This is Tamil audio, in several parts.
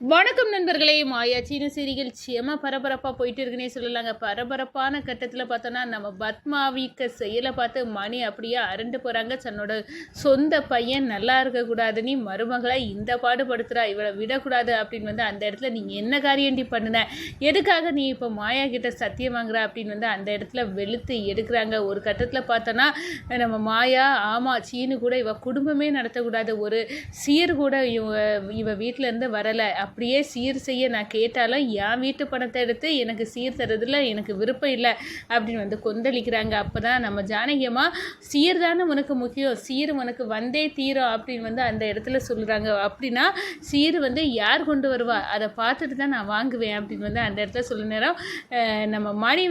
வணக்கம் நண்பர்களே. மாயா சீன சீரியல் செம பரபரப்பாக போயிட்டு இருக்குன்னே சொல்லலாங்க. பரபரப்பான கட்டத்தில் பார்த்தோன்னா நம்ம பத்மாவிக்க செயலை பார்த்து மணி அப்படியே அரண்டு போகிறாங்க. தன்னோட சொந்த பையன் நல்லா இருக்கக்கூடாதுன்னு மருமகளை இந்த பாடுபடுத்துகிறா, இவளை விடக்கூடாது அப்படின்னு அந்த இடத்துல நீங்கள் என்ன காரியண்டி பண்ணின, எதுக்காக நீ இப்போ மாயா கிட்ட சத்தியம் வாங்குற அப்படின்னு அந்த இடத்துல வெளுத்து எடுக்கிறாங்க. ஒரு கட்டத்தில் பார்த்தோன்னா நம்ம மாயா ஆமாம் சீனு கூட இவ குடும்பமே நடத்தக்கூடாது, ஒரு சீர் கூட இவ வீட்டிலேருந்து வரலை, அப்படியே சீர் செய்ய நான் கேட்டாலும் என் வீட்டு பணத்தை எடுத்து எனக்கு சீர் தரதில் எனக்கு விருப்பம் இல்லை அப்படின்னு கொந்தளிக்கிறாங்க. அப்போ தான் நம்ம ஜானகியம்மா சீர் தானே உனக்கு முக்கியம், சீர் உனக்கு வந்தே தீரும் அப்படின்னு அந்த இடத்துல சொல்கிறாங்க. அப்படின்னா சீர் யார் கொண்டு வருவா அதை பார்த்துட்டு தான் நான் வாங்குவேன் அப்படின்னு அந்த இடத்துல சொல்ல நேரம் நம்ம மணி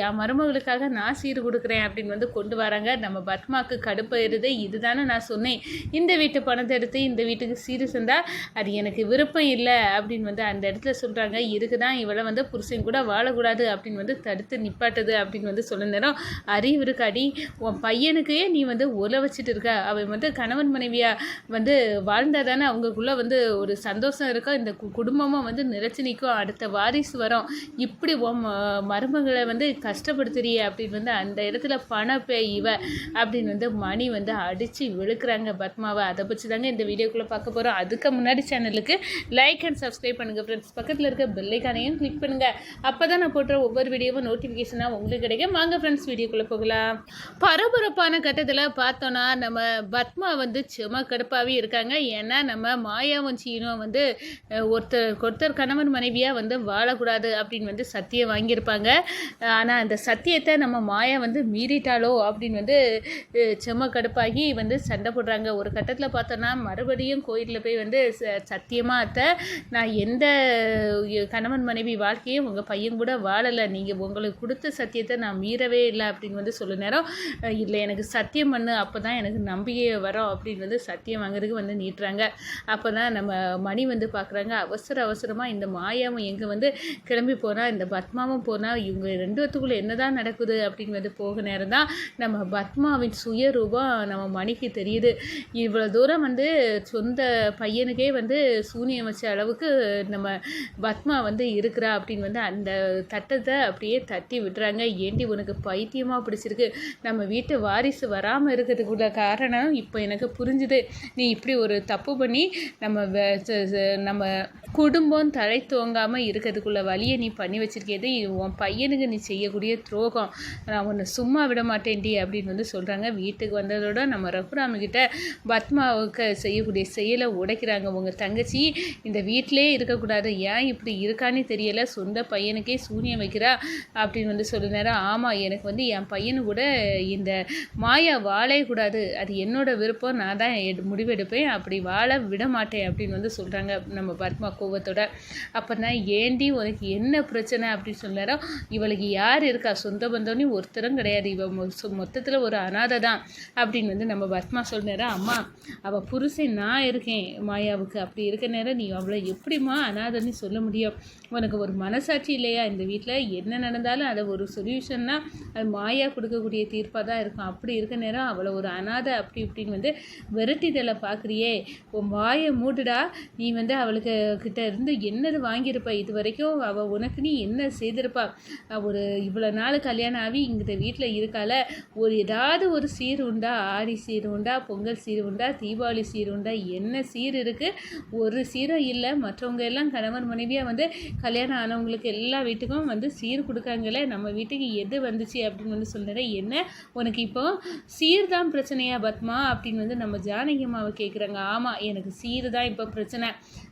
என் மருமகளுக்காக நான் சீர் கொடுக்குறேன் அப்படின்னு கொண்டு வராங்க. நம்ம பத்மாவுக்கு கடுப்பாயிருது. இதுதானே நான் சொன்னேன், இந்த வீட்டு பணத்தை எடுத்து இந்த வீட்டுக்கு சீர் செஞ்சால் அது எனக்கு விருப்பம் இல்லை அப்படின்னு அந்த இடத்துல சொல்கிறாங்க. இதுக்கு தான் இவளை புருஷன் கூட வாழக்கூடாது அப்படின்னு தடுத்து நிப்பாட்டுது அப்படின்னு சொல்ல நேரம் அறிவு இருக்காடி, உன் பையனுக்கே நீ உல வச்சுட்டு இருக்க, அவன் கணவன் மனைவியாக வாழ்ந்தால் தானே அவங்களுக்குள்ளே ஒரு சந்தோஷம் இருக்கும், இந்த குடும்பமும் நிலைச்சி நிற்கும், அடுத்த வாரிசு வரும், இப்படி உன் மருமகளை கஷ்டப்படுத்துறியே அப்படின்னு அந்த இடத்துல பணப்பே இவ அப்படின்னு மணி அடித்து விழுக்கிறாங்க பத்மாவை. அதை பற்றி தாங்க இந்த வீடியோக்குள்ளே பார்க்க போகிறோம். அதுக்கு முன்னாடி சேனலுக்கு லைக் அண்ட் சப்ஸ்கிரைப் பண்ணுங்கள் ஃப்ரெண்ட்ஸ். பக்கத்தில் இருக்க பெல்லைக்கானையும் கிளிக் பண்ணுங்கள். அப்போ தான் நான் போடுற ஒவ்வொரு வீடியோவும் நோட்டிஃபிகேஷனாக உங்களுக்கு கிடைக்கும். வாங்க ஃப்ரெண்ட்ஸ் வீடியோக்குள்ளே போகலாம். பரபரப்பான கட்டத்தில் பார்த்தோன்னா நம்ம பத்மா செம கடுப்பாகவே இருக்காங்க. ஏன்னா நம்ம மாயாவும் சீனும் ஒருத்தர் கணவன் மனைவியாக வாழக்கூடாது அப்படின்னு சத்தியம் வாங்கியிருப்பாங்க. ஆனால் அந்த சத்தியத்தை நம்ம மாயா மீறிட்டாலோ அப்படின்னு செம கடுப்பாகி சண்டை போடுறாங்க. ஒரு கட்டத்தில் பார்த்தோன்னா மறுபடியும் கோயிலில் போய் சத்தியமாக அத்தை நான் எந்த கணவன் மனைவி வாழ்க்கையும் உங்கள் பையன் கூட வாழலை, நீங்கள் உங்களுக்கு கொடுத்த சத்தியத்தை நான் மீறவே இல்லை அப்படின்னு சொல்ல நேரம் இல்லை எனக்கு சத்தியம் பண்ணு, அப்போ தான் எனக்கு நம்பிக்கை வரும் அப்படின்னு சத்தியம் வாங்குறதுக்கு நீட்டுறாங்க. அப்போ தான் நம்ம மணி பார்க்குறாங்க. அவசரமாக இந்த மாயாவும் எங்கே கிளம்பி போனால் இந்த பத்மாவும் போனால் இவங்க ரெண்டு பேத்துக்குள்ளே என்ன தான் நடக்குது அப்படின்னு போக நேரம் தான் நம்ம பத்மாவின் சுயரூபம் நம்ம மணிக்கு தெரியுது. இவ்வளோ தூரம் சொந்த பையனுக்கே சூனியம் வச்ச அளவுக்கு நம்ம பத்மா இருக்கிறா அப்படின்னு அந்த தட்டத்தை அப்படியே தட்டி விட்டுறாங்க. ஏண்டி உனக்கு பைத்தியமாக பிடிச்சிருக்கு, நம்ம வீட்டு வாரிசு வராமல் இருக்கிறதுக்குள்ள காரணம் இப்போ எனக்கு புரிஞ்சுது, நீ இப்படி ஒரு தப்பு பண்ணி நம்ம குடும்பம் தலை துவங்காமல் இருக்கிறதுக்குள்ள வழியை நீ பண்ணி வச்சிருக்கேது, உன் பையனுக்கு நீ செய்யக்கூடிய துரோகம், நான் உன்னை சும்மா விட மாட்டேன்டி அப்படின்னு சொல்கிறாங்க. வீட்டுக்கு வந்ததோட நம்ம ரகுராமகிட்ட பத்மாவுக்கு செய்யக்கூடிய செயலை உடைக்கிறாங்க. உங்கள் தங்கச்சி இந்த வீட்டிலே இருக்கக்கூடாது, ஏன் இப்படி இருக்கான்னு தெரியலை, சொந்த பையனுக்கே சூனியம் வைக்கிறா அப்படின்னு சொல்ல நேரம் ஆமாம் எனக்கு என் பையனு கூட இந்த மாயா வாழவே கூடாது, அது என்னோட விருப்பம், நான் தான் முடிவெடுப்பேன், அப்படி வாழ விட மாட்டேன் அப்படின்னு சொல்கிறாங்க நம்ம பத்மா கோவத்தோட. அப்போனா ஏண்டி உனக்கு என்ன பிரச்சனை அப்படின்னு சொல்ல நேரம் இவளுக்கு யார் இருக்கா, சொந்த பந்தம்னு ஒருத்தரும் கிடையாது, இவ மொத்தத்தில் ஒரு அனாதை தான் அப்படின்னு நம்ம பத்மா சொல்ல நேரம் அம்மா அவள் புருஷன் நான் இருக்கேன் மாயாவுக்கு, அப்படி இருக்க நேரம் நீ அவளை எப்படிம்மா அனாதைன்னு சொல்ல முடியும், உனக்கு ஒரு மனசாட்சி இல்லையா, இந்த வீட்டில் என்ன நடந்தாலும் அதை ஒரு சொல்யூஷன்னா அது மாயா கொடுக்கக்கூடிய தீர்ப்பாக தான் இருக்கும், அப்படி இருக்க நேரம் அவளை ஒரு அனாதை அப்படி இப்படின்னு விரட்டிதலை பார்க்குறியே, உன் வாயை மூடுடா, நீ அவளுக்கு கிட்ட இருந்து என்னது வாங்கியிருப்பா, இது வரைக்கும் அவள் உனக்கு நீ என்ன செய்திருப்பா, ஒரு இவ்வளோ நாள் கல்யாணம் ஆகி இந்த வீட்டில் இருக்கால, ஏதாவது ஒரு சீர் உண்டா, ஆடி சீர் உண்டா, பொங்கல் சீர் உண்டா, தீபாவளி சீர் உண்டா, என்ன சீர் இருக்குது, ஒரு சீரும் இல்லை, மற்றவங்க எல்லாம் கணவன் மனைவியாக கல்யாணம் ஆனவங்களுக்கு எல்லா வீட்டுக்கும் சீர் கொடுக்காங்களே, நம்ம வீட்டுக்கு எது வந்துச்சு அப்படின்னு சொல்கிறேன், என்ன உனக்கு இப்போ சீர் தான் பிரச்சனையா பத்மா அப்படின்னு நம்ம ஜானகியம்மாவை கேட்குறாங்க. ஆமாம் எனக்கு சீர் தான் இப்போ பிரச்சனை,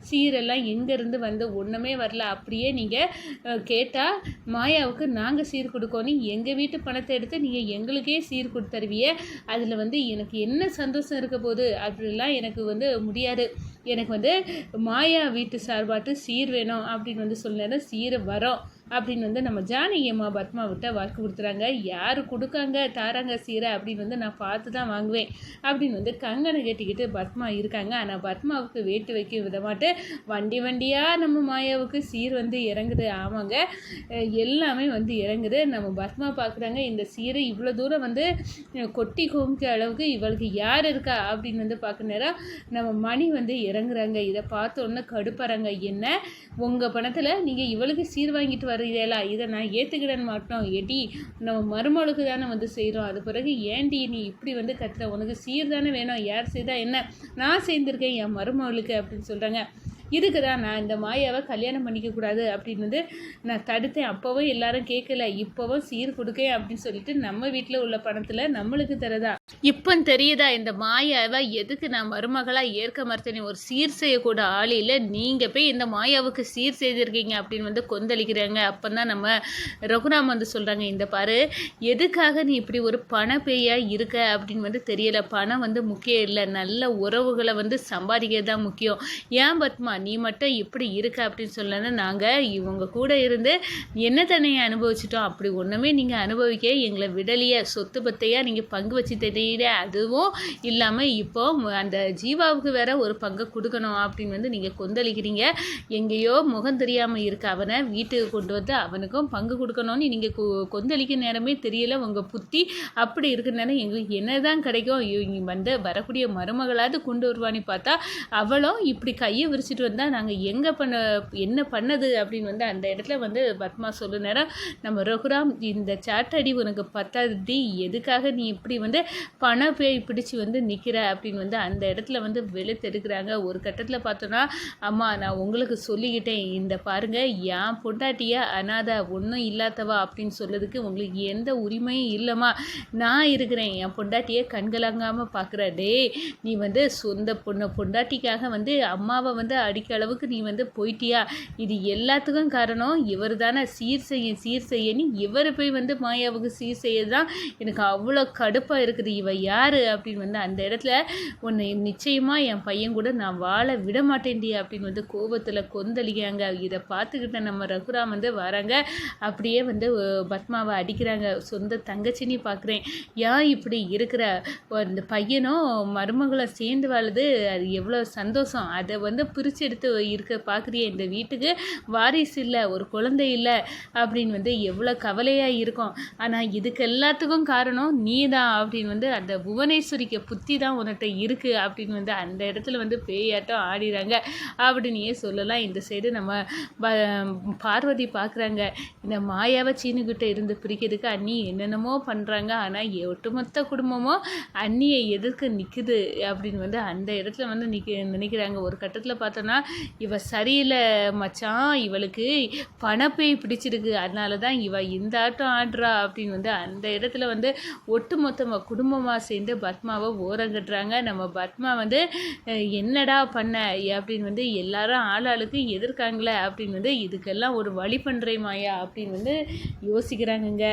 சீரெல்லாம் எங்கேருந்து ஒன்றுமே வரல, அப்படியே நீங்கள் கேட்டால் மாயாவுக்கு நாங்கள் சீர் கொடுக்கணும், எங்கள் வீட்டு பணத்தை எடுத்து நீங்கள் எங்களுக்கே சீர் கொடுத்தருவிய, அதில் எனக்கு என்ன சந்தோஷம் இருக்க போகுது, அப்படிலாம் எனக்கு முடியாது, எனக்கு மாயா வீட்டு சார்பாட்டு சீர் வேணும் அப்படின்னு சொல்ல சீரை வரோம் அப்படின்னு நம்ம ஜானகியம்மா பத்மா விட்ட வாக்கு கொடுத்துறாங்க. யார் கொடுக்காங்க தாராங்க சீரை அப்படின்னு நான் பார்த்து தான் வாங்குவேன் அப்படின்னு கங்கனை கேட்டிக்கிட்டு பத்மா இருக்காங்க. ஆனால் பத்மாவுக்கு வேட்டு வைக்க விதமாட்டு வண்டியாக நம்ம மாயாவுக்கு சீர் இறங்குது. ஆமாங்க எல்லாமே இறங்குது. நம்ம பத்மா பார்க்குறாங்க இந்த சீரை இவ்வளோ தூரம் கொட்டி குமிக்க அளவுக்கு இவளுக்கு யார் இருக்கா அப்படின்னு பார்க்க நேரம் நம்ம மணி இறங்குறாங்க. இதை பார்த்த உடனே கடுப்பாறாங்க. என்ன உங்கள் பணத்தில் நீங்கள் இவளுக்கு சீர் வாங்கிட்டு வர்றீங்களா, இதை நான் ஏற்றுக்கிடன்னு மாட்டோம். ஏடி நம்ம மருமகளுக்கு தானே வந்து செய்கிறோம், அது பிறகு ஏண்டி நீ இப்படி வந்து கத்துற, உனக்கு சீர் தானே வேணும், யார் செய்தா என்ன, நான் சேர்ந்துருக்கேன் என் மருமகளுக்கு அப்படின்னு சொல்கிறாங்க. இதுக்கு தான் நான் இந்த மாயாவை கல்யாணம் பண்ணிக்கக்கூடாது அப்படின்னு வந்து நான் தடுத்தேன். அப்போவும் எல்லாரும் கேட்கல, இப்போவும் சீர் கொடுக்கேன் அப்படின்னு சொல்லிட்டு நம்ம வீட்டில் உள்ள பணத்தில் நம்மளுக்கு தரதா. இப்போ தெரியுதா இந்த மாயாவை எதுக்கு நான் மருமகளாக ஏற்க மறுத்தேன். ஒரு சீர் செய்யக்கூட ஆள் இல்லை, நீங்கள் போய் இந்த மாயாவுக்கு சீர் செய்திருக்கீங்க அப்படின்னு வந்து கொந்தளிக்கிறாங்க. அப்போ தான் நம்ம ரகுராம் வந்து சொல்கிறாங்க, இந்த பாரு எதுக்காக நீ இப்படி ஒரு பண பேயாக இருக்க அப்படின்னு வந்து தெரியலை. பணம் வந்து முக்கியம் இல்லை, நல்ல உறவுகளை வந்து சம்பாதிக்கிறது தான் முக்கியம். ஏன் பத்மா நீ மட்டும் இப்படி இருக்க அப்படின்னு சொல்லனா, நாங்கள் இவங்க கூட இருந்து என்ன தன்னையை அனுபவிச்சிட்டோம், அப்படி ஒன்றுமே நீங்கள் அனுபவிக்க எங்களை விடலையே, சொத்து பத்தையாக நீங்கள் பங்கு வச்சு தெரியல, அதுவும் இல்லாமல் இப்போ அந்த ஜீவாவுக்கு வேற ஒரு பங்கு கொடுக்கணும் அப்படின்னு வந்து நீங்கள் கொந்தளிக்கிறீங்க. எங்கேயோ முகம் தெரியாமல் இருக்க அவனை வீட்டுக்கு கொண்டு வந்து அவனுக்கும் பங்கு கொடுக்கணும்னு நீங்கள் கொந்தளிக்க நேரமே தெரியல. உங்கள் புத்தி அப்படி இருக்கிறனால எங்களுக்கு என்ன தான் கிடைக்கும், இவங்க வந்து வரக்கூடிய மருமகளாவது கொண்டு வருவான்னு பார்த்தா அவளும் இப்படி கையை விரிச்சிட்டு வந்தால் நாங்கள் என்ன பண்ணது அப்படின்னு வந்து அந்த இடத்துல வந்து பத்மா சொல்லு நேரம் நம்ம ரகுராம், இந்த சாட்டடி உனக்கு பத்தாது, எதுக்காக நீ இப்படி வந்து பண பேய் பிடிச்சி வந்து நிற்கிற அப்படின்னு வந்து அந்த இடத்துல வந்து வெளுத்தெடுக்கிறாங்க. ஒரு கட்டத்தில் பார்த்தோன்னா, அம்மா நான் உங்களுக்கு சொல்லிக்கிட்டேன், இந்த பாருங்க என் பொண்டாட்டியா அனாதை ஒன்றும் இல்லாதவா அப்படின்னு சொல்லதுக்கு உங்களுக்கு எந்த உரிமையும் இல்லைம்மா, நான் இருக்கிறேன், என் பொண்டாட்டியை கண்கலங்காமல் பார்க்குற. டே நீ வந்து சொந்த பொண்டாட்டிக்காக வந்து அம்மாவை வந்து அடிக்க அளவுக்கு நீ வந்து போயிட்டியா, இது எல்லாத்துக்கும் காரணம் இவர் தானே, சீர் செய்யன்னு இவர் போய் வந்து மாயாவுக்கு சீர் செய்யதான் எனக்கு அவ்வளோ கடுப்பாக இருக்குது. இவ யார் அப்படின்னு வந்து அந்த இடத்துல உன்னை நிச்சயமாக என் பையன் கூட நான் வாழ விட மாட்டேன்டி அப்படின்னு வந்து கோபத்தில் கொந்தளிக்கிறாங்க. இதை பார்த்துக்கிட்ட நம்ம ரகுராம் வந்து வராங்க, அப்படியே வந்து பத்மாவை அடிக்கிறாங்க. சொந்த தங்கச்சின்னு பார்க்குறேன், ஏன் இப்படி இருக்கிற, அந்த பையனும் மருமகளும் சேர்ந்து வாழுது, அது எவ்வளோ சந்தோஷம், அதை வந்து பிரித்து எடுத்து இருக்க பார்க்குறிய, இந்த வீட்டுக்கு வாரிசு இல்லை, ஒரு குழந்தை இல்லை அப்படின்னு வந்து எவ்வளோ கவலையாக இருக்கும். ஆனால் இதுக்கு எல்லாத்துக்கும் காரணம் நீ தான் அப்படின்னு வந்து அந்த புவனேஸ்வரிக்கு புத்தி தான் உன்கிட்ட இருக்குது அப்படின்னு வந்து அந்த இடத்துல வந்து பேயாட்டம் ஆடிறாங்க அப்படின்னே சொல்லலாம். இந்த சைடு நம்ம பார்வதி பார்க்குறாங்க, இந்த மாயாவை சீனுக்கிட்ட இருந்து பிரிக்கிறதுக்கு அண்ணி என்னென்னமோ பண்ணுறாங்க, ஆனால் ஒட்டுமொத்த குடும்பமும் அண்ணியை எதிர்க்க நிற்குது அப்படின்னு வந்து அந்த இடத்துல வந்து நினைக்கிறாங்க. ஒரு கட்டத்தில் பார்த்தோன்னா, இவ சரியில்லை மச்சான், இவளுக்கு பணப்பேய் பிடிச்சிருக்கு, அதனால தான் இவ இந்த ஆட்டம் ஆடுறா அப்படின்னு வந்து அந்த இடத்துல வந்து ஒட்டுமொத்தமாக குடும்பமாக சேர்ந்து பத்மாவை ஓரங்கட்டுறாங்க. நம்ம பத்மா வந்து என்னடா பண்ண அப்படின்னு வந்து எல்லாரும் ஆளாளுக்கு எதிர்க்காங்களே அப்படின்னு வந்து இதுக்கெல்லாம் ஒரு வழி பண்ணுறே மாயா அப்படின்னு வந்து யோசிக்கிறாங்கங்க.